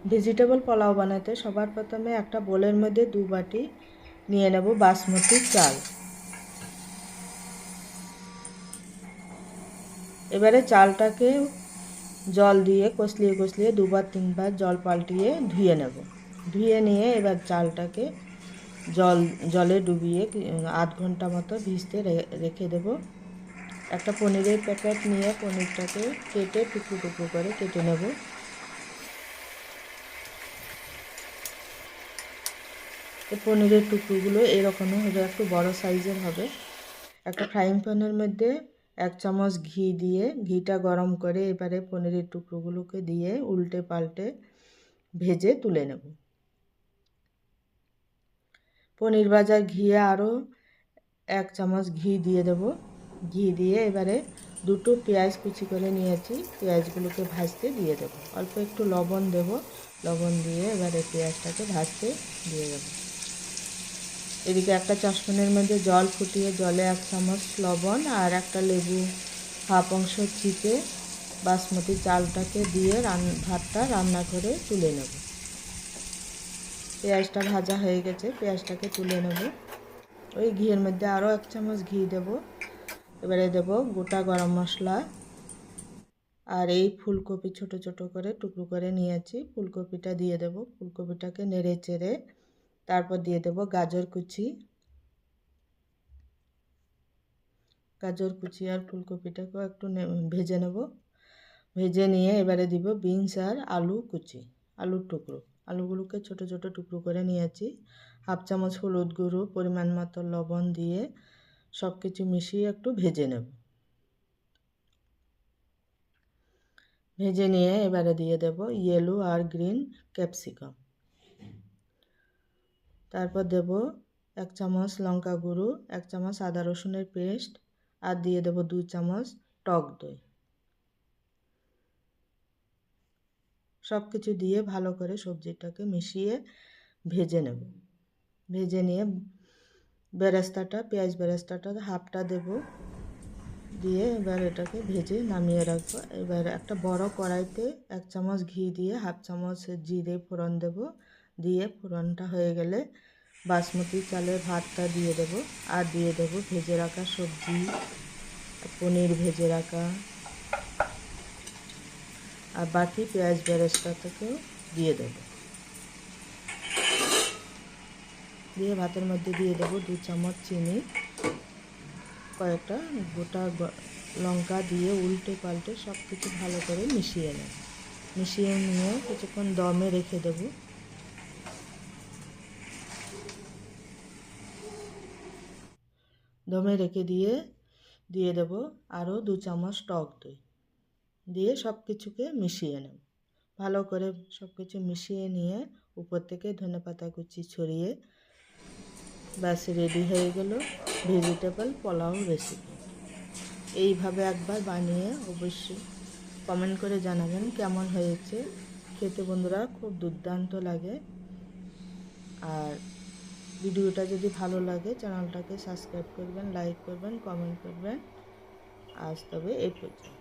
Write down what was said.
Vegetable pulao বানাতে সবার প্রথমে একটা বোলের মধ্যে 2 বাটি নিয়ে নেব বাসমতি চাল। এবারে চালটাকে জল দিয়ে কষলিয়ে কষলিয়ে 2বার 3বার জল পাল্টিয়ে ধুয়ে নেব। ধুয়ে নিয়ে এবার চালটাকে জলে ডুবিয়ে আধ ঘন্টা মতো ভিজতে রেখে দেব। একটা পনিরের প্যাকেট নিয়ে পনিরটাকে কেটে টুকরো টুকরো করে কেটে নেব। পনিরের টুকরোগুলো এরকমই হবে, একটু বড় সাইজের হবে। একটা ফ্রাইং প্যানের মধ্যে 1 চামচ ঘি দিয়ে ঘিটা গরম করে এবারে পনিরের টুকরোগুলোকে দিয়ে উল্টে পাল্টে ভেজে তুলে নেব। পনির ভাজার ঘিয়ে আরও 1 চামচ ঘি দিয়ে দেব। ঘি দিয়ে এবারে 2টো পেঁয়াজ কুচি করে নিয়েছি, পেঁয়াজগুলোকে ভাজতে দিয়ে দেব। অল্প একটু লবণ দেব, লবণ দিয়ে এবারে পেঁয়াজটাকে ভাজতে দিয়ে দেব। এদিকে একটা চশপানের মধ্যে জল ফুটিয়ে জলে 1 চামচ লবণ আর একটা লেবু হাফ অংশ চিপে বাসমতি চালটাকে দিয়ে ভাতটা রান্না করে তুলে নেব। পেঁয়াজটা ভাজা হয়ে গেছে, পেঁয়াজটাকে তুলে নেব। ওই ঘিয়ের মধ্যে আরও 1 চামচ ঘি দেব। এবারে দেব গোটা গরম মশলা আর এই ফুলকপি ছোট ছোট করে টুকরো করে নিয়েছি, ফুলকপিটা দিয়ে দেব। ফুলকপিটাকে নেড়ে চেড়ে তারপর দিয়ে দেব গাজর কুচি আর ফুলকপিটাকেও একটু ভেজে নেব। ভেজে নিয়ে এবারে দিব বিনস আর আলু কুচি, আলুর টুকরো। আলুগুলোকে ছোট ছোট টুকরো করে নিয়েছি। হাফ চামচ হলুদ গুঁড়ো, পরিমাণ মতো লবণ দিয়ে সব কিছু মিশিয়ে একটু ভেজে নেব। ভেজে নিয়ে এবারে দিয়ে দেব ইয়েলো আর গ্রিন ক্যাপসিকাম। তারপর দেব 1 চামচ লঙ্কা গুঁড়ো, 1 চামচ আদা রসুনের পেস্ট আর দিয়ে দেব 2 চামচ টক দই। সব কিছু দিয়ে ভালো করে সবজিটাকে মিশিয়ে ভেজে নেব। ভেজে নিয়ে পেঁয়াজ বেরেস্তাটা হাফটা দেব, দিয়ে এবার এটাকে ভেজে নামিয়ে রাখবো। এবার একটা বড় কড়াইতে 1 চামচ ঘি দিয়ে হাফ চামচ জিরে ফোড়ন দেব। দিয়ে ফোড়নটা হয়ে গেলে বাসমতি চালের ভাতটা দিয়ে দেব আর দিয়ে দেব ভেজে রাখা সবজি, পনির ভেজে রাখা আর বাকি পেঁয়াজ বেরেস্তাটাকেও দিয়ে দেব। দিয়ে ভাতের মধ্যে দিয়ে দেব 2 চামচ চিনি, কয়েকটা গোটা লঙ্কা দিয়ে উল্টে পাল্টে সব কিছু ভালো করে মিশিয়ে নেব। মিশিয়ে নিয়ে কিছুক্ষণ দমে রেখে দেব। দমে রেখে দিয়ে দেব আরও 2 চামচ টক দই দিয়ে সব কিছুকে মিশিয়ে নেব। ভালো করে সব কিছু মিশিয়ে নিয়ে উপর থেকে ধনেপাতা কুচি ছড়িয়ে ব্যাস রেডি হয়ে গেল ভেজিটেবল পোলাও রেসিপি। এইভাবে একবার বানিয়ে অবশ্যই কমেন্ট করে জানাবেন কেমন হয়েছে। খেতে বন্ধুরা খুব দুর্দান্ত লাগে। আর ভিডিওটা যদি ভালো লাগে চ্যানেলটাকে সাবস্ক্রাইব করবেন, লাইক করবেন, কমেন্ট করবেন। আজ তবে এই পর্যন্ত।